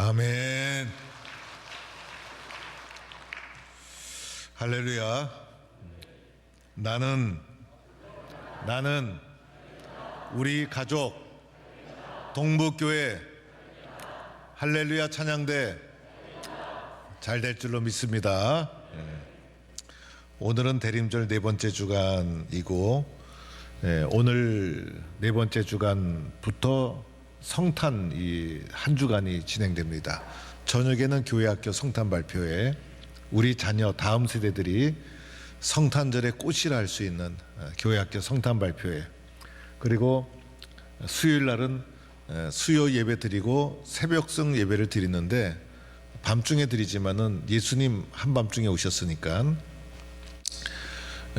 아멘. 할렐루야. 나는 우리 가족 동북교회 할렐루야 찬양대 잘 될 줄로 믿습니다. 오늘은 대림절 네 번째 주간이고 오늘 네 번째 주간부터 성탄 이 한 주간이 진행됩니다. 저녁에는 교회학교 성탄 발표회, 우리 자녀 다음 세대들이 성탄절의 꽃이라 할 수 있는 교회학교 성탄 발표회, 그리고 수요일 날은 수요 예배 드리고 새벽성 예배를 드리는데 밤중에 드리지만은 예수님 한밤중에 오셨으니까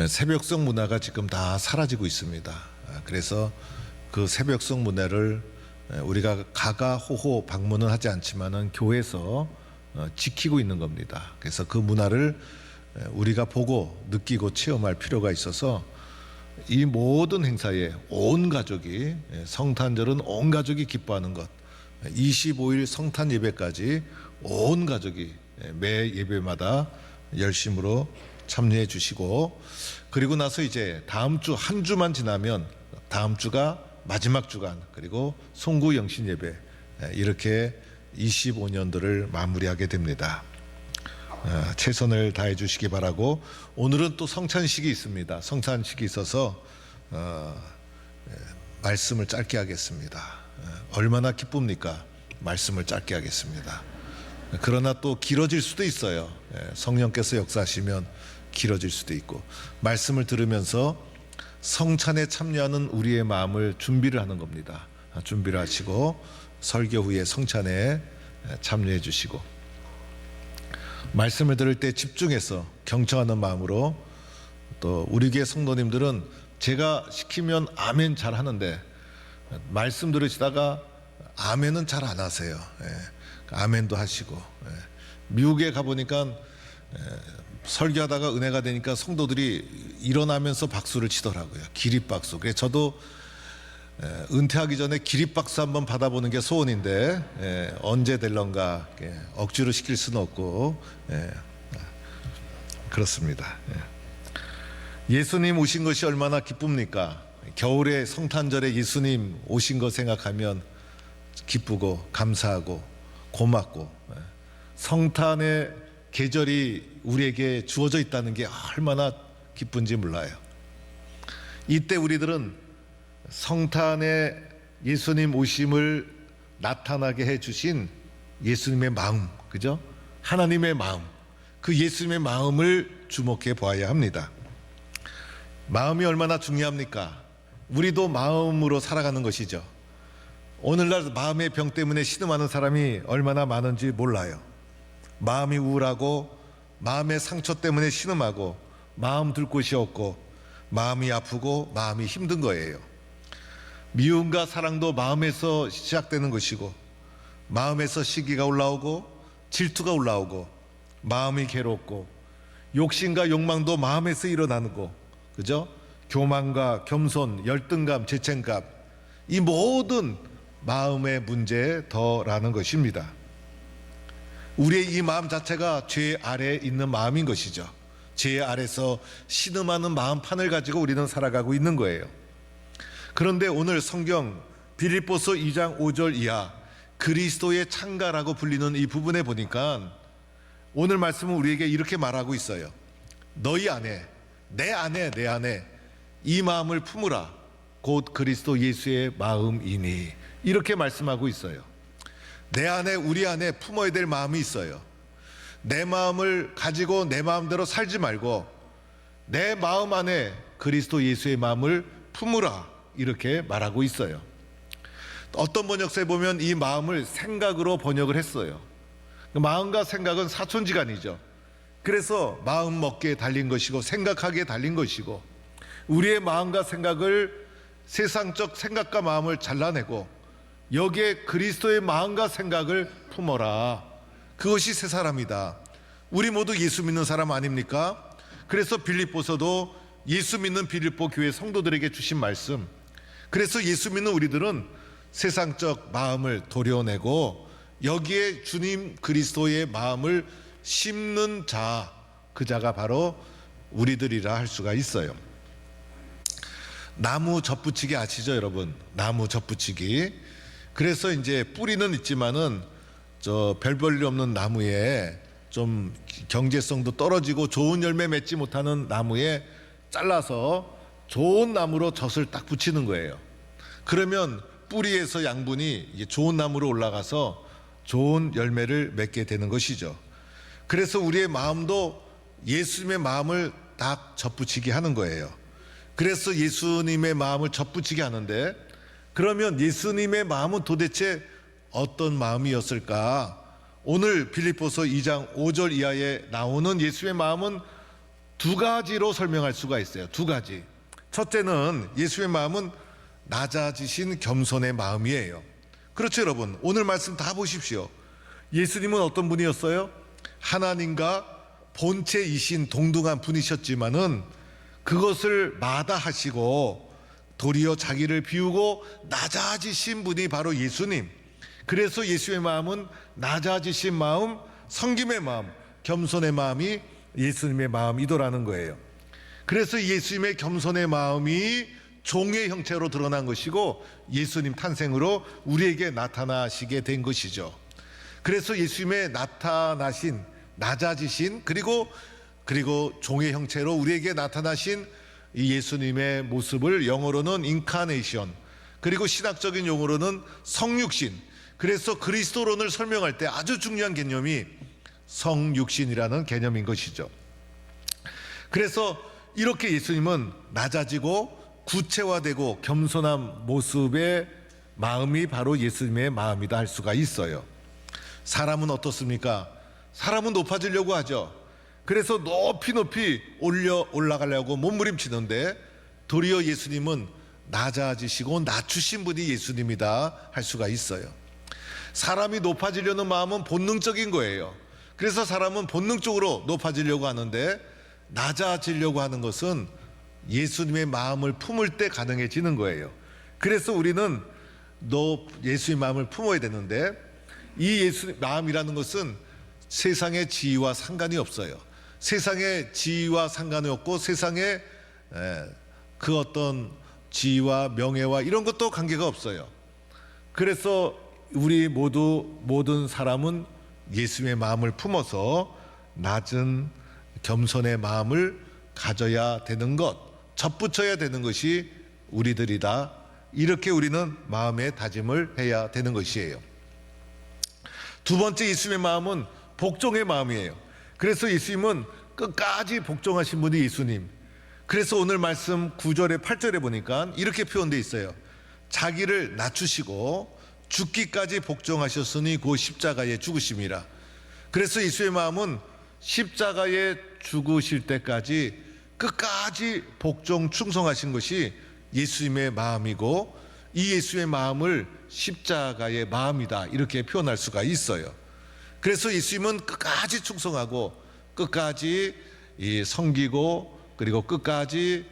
새벽성 문화가 지금 다 사라지고 있습니다. 그래서 그 새벽성 문화를 우리가 가가호호 방문은 하지 않지만은 교회에서 지키고 있는 겁니다. 그래서 그 문화를 우리가 보고 느끼고 체험할 필요가 있어서 이 모든 행사에 온 가족이, 성탄절은 온 가족이 기뻐하는 것, 25일 성탄 예배까지 온 가족이 매 예배마다 열심으로 참여해 주시고, 그리고 나서 이제 다음 주 한 주만 지나면 다음 주가 마지막 주간, 그리고 송구 영신 예배, 이렇게 25년도를 마무리하게 됩니다. 최선을 다해 주시기 바라고, 오늘은 또 성찬식이 있습니다. 성찬식이 있어서 말씀을 짧게 하겠습니다. 얼마나 기쁩니까? 말씀을 짧게 하겠습니다. 그러나 또 길어질 수도 있어요. 성령께서 역사하시면 길어질 수도 있고, 말씀을 들으면서 성찬에 참여하는 우리의 마음을 준비를 하는 겁니다. 준비를 하시고 설교 후에 성찬에 참여해 주시고, 말씀을 들을 때 집중해서 경청하는 마음으로, 또 우리 교회 성도님들은 제가 시키면 아멘 잘 하는데 말씀 들으시다가 아멘은 잘 안 하세요. 아멘도 하시고, 미국에 가보니까 설교하다가 은혜가 되니까 성도들이 일어나면서 박수를 치더라고요. 기립박수. 그래서 저도 은퇴하기 전에 기립박수 한번 받아보는 게 소원인데 언제 될런가, 억지로 시킬 수는 없고, 그렇습니다. 예수님 오신 것이 얼마나 기쁩니까? 겨울에 성탄절에 예수님 오신 거 생각하면 기쁘고 감사하고 고맙고, 성탄의 계절이 우리에게 주어져 있다는 게 얼마나 기쁜지 몰라요. 이때 우리들은 성탄에 예수님 오심을 나타나게 해주신 예수님의 마음, 그죠? 하나님의 마음, 그 예수님의 마음을 주목해 보아야 합니다. 마음이 얼마나 중요합니까? 우리도 마음으로 살아가는 것이죠. 오늘날 마음의 병 때문에 신음하는 사람이 얼마나 많은지 몰라요. 마음이 우울하고 마음의 상처 때문에 신음하고 마음 둘 곳이 없고 마음이 아프고 마음이 힘든 거예요. 미움과 사랑도 마음에서 시작되는 것이고, 마음에서 시기가 올라오고 질투가 올라오고, 마음이 괴롭고 욕심과 욕망도 마음에서 일어나는 거, 그죠? 교만과 겸손, 열등감, 죄책감, 이 모든 마음의 문제더라는 것입니다. 우리의 이 마음 자체가 죄 아래에 있는 마음인 것이죠. 죄 아래서 신음하는 마음판을 가지고 우리는 살아가고 있는 거예요. 그런데 오늘 성경 빌립보서 2장 5절 이하 그리스도의 창가라고 불리는 이 부분에 보니까 오늘 말씀은 우리에게 이렇게 말하고 있어요. 너희 안에, 내 안에 이 마음을 품으라, 곧 그리스도 예수의 마음이니, 이렇게 말씀하고 있어요. 내 안에, 우리 안에 품어야 될 마음이 있어요. 내 마음을 가지고 내 마음대로 살지 말고 내 마음 안에 그리스도 예수의 마음을 품으라, 이렇게 말하고 있어요. 어떤 번역서에 보면 이 마음을 생각으로 번역을 했어요. 마음과 생각은 사촌지간이죠. 그래서 마음 먹기에 달린 것이고 생각하기에 달린 것이고, 우리의 마음과 생각을, 세상적 생각과 마음을 잘라내고 여기에 그리스도의 마음과 생각을 품어라. 그것이 새 사람이다. 우리 모두 예수 믿는 사람 아닙니까? 그래서 빌립보서도 예수 믿는 빌립보 교회 성도들에게 주신 말씀, 그래서 예수 믿는 우리들은 세상적 마음을 도려내고 여기에 주님 그리스도의 마음을 심는 자, 그 자가 바로 우리들이라 할 수가 있어요. 나무 접붙이기 아시죠, 여러분? 나무 접붙이기. 그래서 이제 뿌리는 있지만은 저 별 볼일 없는 나무에 좀 경제성도 떨어지고 좋은 열매 맺지 못하는 나무에 잘라서 좋은 나무로 젖을 딱 붙이는 거예요. 그러면 뿌리에서 양분이 이제 좋은 나무로 올라가서 좋은 열매를 맺게 되는 것이죠. 그래서 우리의 마음도 예수님의 마음을 딱 접붙이게 하는 거예요. 그래서 예수님의 마음을 접붙이게 하는데, 그러면 예수님의 마음은 도대체 어떤 마음이었을까? 오늘 빌립보서 2장 5절 이하에 나오는 예수의 마음은 두 가지로 설명할 수가 있어요. 두 가지. 첫째는 예수의 마음은 낮아지신 겸손의 마음이에요. 그렇죠, 여러분? 오늘 말씀 다 보십시오. 예수님은 어떤 분이었어요? 하나님과 본체이신 동등한 분이셨지만은 그것을 마다하시고 도리어 자기를 비우고 낮아지신 분이 바로 예수님. 그래서 예수의 마음은 낮아지신 마음, 섬김의 마음, 겸손의 마음이 예수님의 마음이더라는 거예요. 그래서 예수님의 겸손의 마음이 종의 형체로 드러난 것이고 예수님 탄생으로 우리에게 나타나시게 된 것이죠. 그래서 예수님의 나타나신, 낮아지신, 그리고 종의 형체로 우리에게 나타나신 이 예수님의 모습을 영어로는 인카네이션, 그리고 신학적인 용어로는 성육신. 그래서 그리스도론을 설명할 때 아주 중요한 개념이 성육신이라는 개념인 것이죠. 그래서 이렇게 예수님은 낮아지고 구체화되고 겸손한 모습의 마음이 바로 예수님의 마음이다 할 수가 있어요. 사람은 어떻습니까? 사람은 높아지려고 하죠. 그래서 높이 올라가려고 몸부림치는데 도리어 예수님은 낮아지시고 낮추신 분이 예수님이다 할 수가 있어요. 사람이 높아지려는 마음은 본능적인 거예요. 그래서 사람은 본능적으로 높아지려고 하는데 낮아지려고 하는 것은 예수님의 마음을 품을 때 가능해지는 거예요. 그래서 우리는 예수의 마음을 품어야 되는데, 이 예수의 마음이라는 것은 세상의 지위와 상관이 없어요. 세상의 지위와 상관이 없고 세상의 그 어떤 지위와 명예와 이런 것도 관계가 없어요. 그래서 우리 모든 사람은 예수님의 마음을 품어서 낮은 겸손의 마음을 가져야 되는 것, 접붙여야 되는 것이 우리들이다. 이렇게 우리는 마음의 다짐을 해야 되는 것이에요. 두 번째, 예수님의 마음은 복종의 마음이에요. 그래서 예수님은 끝까지 복종하신 분이 예수님. 그래서 오늘 말씀 9절에 8절에 보니까 이렇게 표현되어 있어요. 자기를 낮추시고 죽기까지 복종하셨으니 그 십자가에 죽으심이라. 그래서 예수의 마음은 십자가에 죽으실 때까지 끝까지 복종 충성하신 것이 예수님의 마음이고, 이 예수의 마음을 십자가의 마음이다 이렇게 표현할 수가 있어요. 그래서 예수님은 끝까지 충성하고 끝까지 섬기고 그리고 끝까지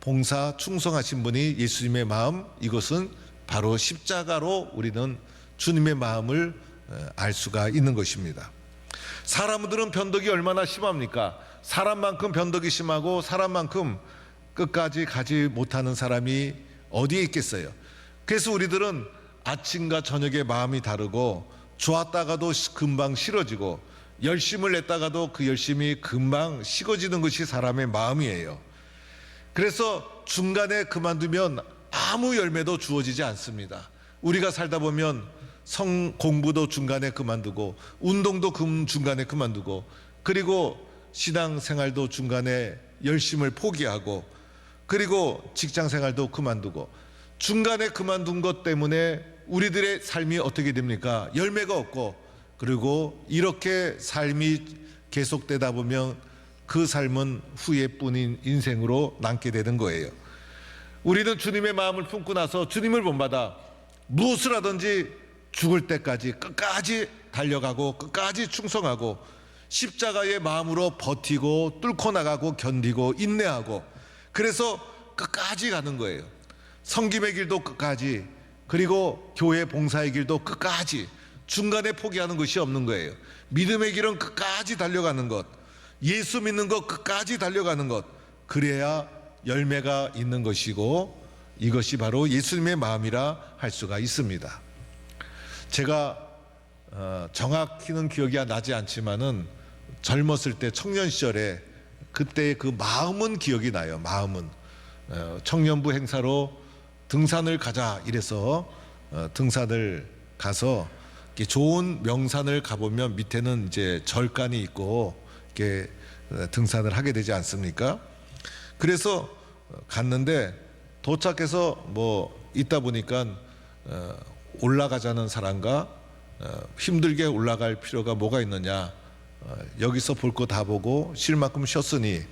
봉사 충성하신 분이 예수님의 마음, 이것은 바로 십자가로 우리는 주님의 마음을 알 수가 있는 것입니다. 사람들은 변덕이 얼마나 심합니까? 사람만큼 변덕이 심하고 사람만큼 끝까지 가지 못하는 사람이 어디에 있겠어요? 그래서 우리들은 아침과 저녁의 마음이 다르고, 좋았다가도 금방 싫어지고, 열심을 냈다가도 그 열심이 금방 식어지는 것이 사람의 마음이에요. 그래서 중간에 그만두면 아무 열매도 주어지지 않습니다. 우리가 살다 보면 공부도 중간에 그만두고, 운동도 중간에 그만두고, 그리고 신앙생활도 중간에 열심을 포기하고, 그리고 직장생활도 그만두고, 중간에 그만둔 것 때문에 우리들의 삶이 어떻게 됩니까? 열매가 없고, 그리고 이렇게 삶이 계속되다 보면 그 삶은 후회뿐인 인생으로 남게 되는 거예요. 우리는 주님의 마음을 품고 나서 주님을 본받아 무엇을 하든지 죽을 때까지 끝까지 달려가고 끝까지 충성하고 십자가의 마음으로 버티고 뚫고 나가고 견디고 인내하고, 그래서 끝까지 가는 거예요. 섬김의 길도 끝까지, 그리고 교회 봉사의 길도 끝까지, 중간에 포기하는 것이 없는 거예요. 믿음의 길은 끝까지 달려가는 것, 예수 믿는 것 끝까지 달려가는 것, 그래야 열매가 있는 것이고 이것이 바로 예수님의 마음이라 할 수가 있습니다. 제가 정확히는 기억이 나지 않지만은 젊었을 때 청년 시절에 그때의 그 마음은 기억이 나요. 마음은 청년부 행사로 등산을 가자 이래서 등산을 가서 좋은 명산을 가보면 밑에는 이제 절간이 있고 이렇게 등산을 하게 되지 않습니까? 그래서 갔는데 도착해서 뭐 있다 보니까 올라가자는 사람과 힘들게 올라갈 필요가 뭐가 있느냐, 여기서 볼 거 다 보고 쉴 만큼 쉬었으니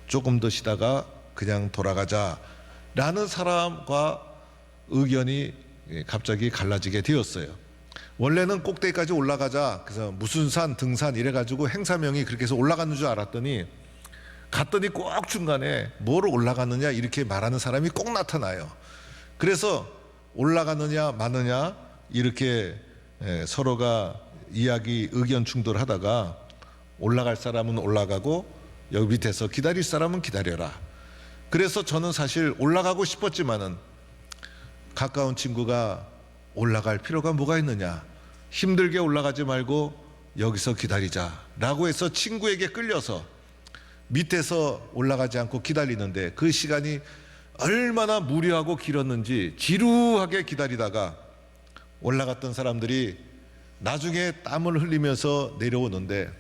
조금 더 쉬다가 그냥 돌아가자라는 사람과 의견이 갑자기 갈라지게 되었어요. 원래는 꼭대기까지 올라가자, 그래서 무슨 산 등산 이래가지고 행사명이 그렇게 해서 올라가는 줄 알았더니 갔더니 꼭 중간에 뭐로 올라가느냐 이렇게 말하는 사람이 꼭 나타나요. 그래서 올라가느냐 마느냐 이렇게 서로가 이야기 의견 충돌하다가 올라갈 사람은 올라가고 여기 밑에서 기다릴 사람은 기다려라. 그래서 저는 사실 올라가고 싶었지만은 가까운 친구가 올라갈 필요가 뭐가 있느냐, 힘들게 올라가지 말고 여기서 기다리자라고 해서 친구에게 끌려서 밑에서 올라가지 않고 기다리는데 그 시간이 얼마나 무료하고 길었는지 지루하게 기다리다가 올라갔던 사람들이 나중에 땀을 흘리면서 내려오는데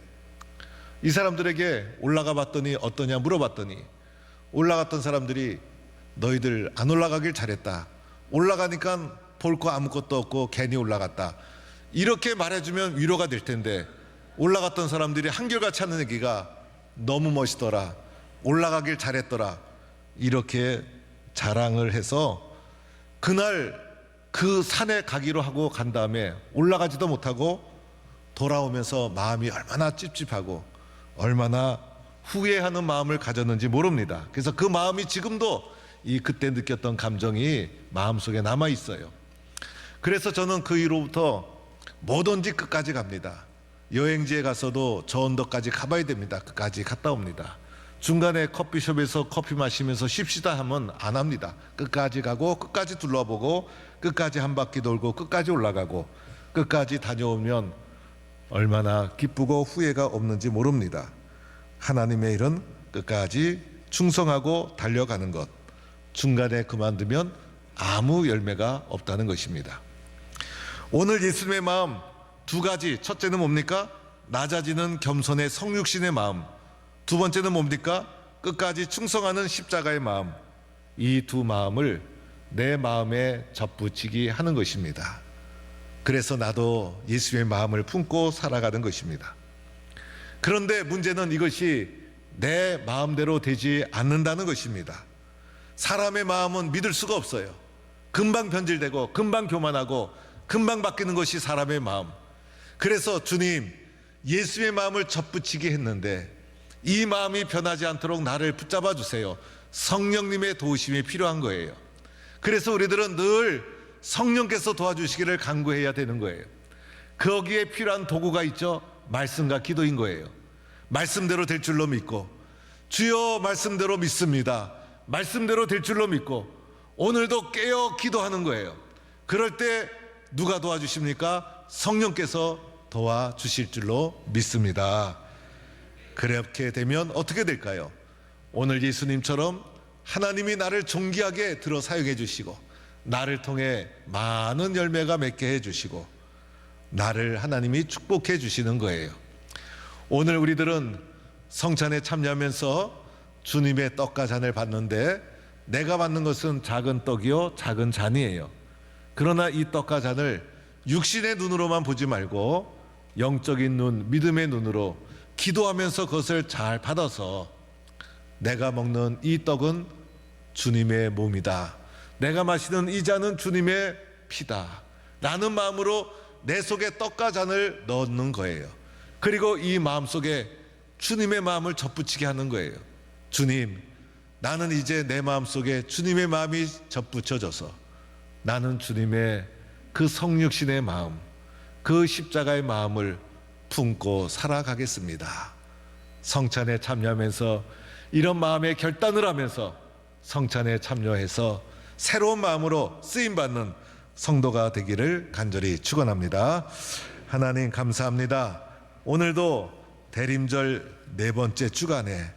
이 사람들에게 올라가 봤더니 어떠냐 물어봤더니 올라갔던 사람들이 너희들 안 올라가길 잘했다, 올라가니까 볼 거 아무것도 없고 괜히 올라갔다, 이렇게 말해주면 위로가 될 텐데 올라갔던 사람들이 한결같이 하는 얘기가 너무 멋있더라, 올라가길 잘했더라, 이렇게 자랑을 해서 그날 그 산에 가기로 하고 간 다음에 올라가지도 못하고 돌아오면서 마음이 얼마나 찝찝하고 얼마나 후회하는 마음을 가졌는지 모릅니다. 그래서 그 마음이 지금도 이 그때 느꼈던 감정이 마음속에 남아 있어요. 그래서 저는 그 이후로부터 뭐든지 끝까지 갑니다. 여행지에 가서도 저 언덕까지 가봐야 됩니다. 끝까지 갔다 옵니다. 중간에 커피숍에서 커피 마시면서 쉽시다 하면 안 합니다. 끝까지 가고 끝까지 둘러보고 끝까지 한 바퀴 돌고 끝까지 올라가고 끝까지 다녀오면 얼마나 기쁘고 후회가 없는지 모릅니다. 하나님의 일은 끝까지 충성하고 달려가는 것, 중간에 그만두면 아무 열매가 없다는 것입니다. 오늘 예수님의 마음 두 가지, 첫째는 뭡니까? 낮아지는 겸손의 성육신의 마음, 두 번째는 뭡니까? 끝까지 충성하는 십자가의 마음. 이 두 마음을 내 마음에 접붙이기 하는 것입니다. 그래서 나도 예수의 마음을 품고 살아가는 것입니다. 그런데 문제는 이것이 내 마음대로 되지 않는다는 것입니다. 사람의 마음은 믿을 수가 없어요. 금방 변질되고 금방 교만하고 금방 바뀌는 것이 사람의 마음. 그래서 주님, 예수의 마음을 접붙이게 했는데 이 마음이 변하지 않도록 나를 붙잡아 주세요. 성령님의 도우심이 필요한 거예요. 그래서 우리들은 늘 성령께서 도와주시기를 간구해야 되는 거예요. 거기에 필요한 도구가 있죠. 말씀과 기도인 거예요. 말씀대로 될 줄로 믿고, 주여 말씀대로 믿습니다, 말씀대로 될 줄로 믿고 오늘도 깨어 기도하는 거예요. 그럴 때 누가 도와주십니까? 성령께서 도와주실 줄로 믿습니다. 그렇게 되면 어떻게 될까요? 오늘 예수님처럼 하나님이 나를 존귀하게 들어 사용해 주시고 나를 통해 많은 열매가 맺게 해 주시고 나를 하나님이 축복해 주시는 거예요. 오늘 우리들은 성찬에 참여하면서 주님의 떡과 잔을 받는데 내가 받는 것은 작은 떡이요 작은 잔이에요. 그러나 이 떡과 잔을 육신의 눈으로만 보지 말고 영적인 눈, 믿음의 눈으로 기도하면서 그것을 잘 받아서 내가 먹는 이 떡은 주님의 몸이다, 내가 마시는 이 잔은 주님의 피다 라는 마음으로 내 속에 떡과 잔을 넣는 거예요. 그리고 이 마음속에 주님의 마음을 접붙이게 하는 거예요. 주님, 나는 이제 내 마음속에 주님의 마음이 접붙여져서 나는 주님의 그 성육신의 마음, 그 십자가의 마음을 품고 살아가겠습니다. 성찬에 참여하면서 이런 마음의 결단을 하면서 성찬에 참여해서 새로운 마음으로 쓰임받는 성도가 되기를 간절히 축원합니다. 하나님 감사합니다. 오늘도 대림절 네 번째 주간에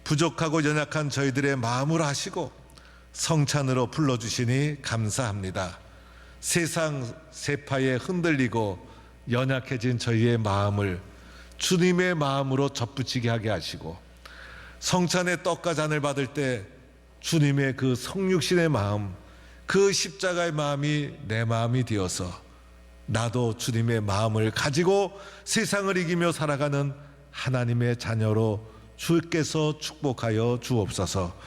부족하고 연약한 저희들의 마음을 아시고 성찬으로 불러주시니 감사합니다. 세상 세파에 흔들리고 연약해진 저희의 마음을 주님의 마음으로 접붙이게 하게 하시고 성찬의 떡과 잔을 받을 때 주님의 그 성육신의 마음, 그 십자가의 마음이 내 마음이 되어서 나도 주님의 마음을 가지고 세상을 이기며 살아가는 하나님의 자녀로 주께서 축복하여 주옵소서.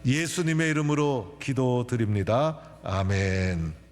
예수님의 이름으로 기도드립니다. 아멘.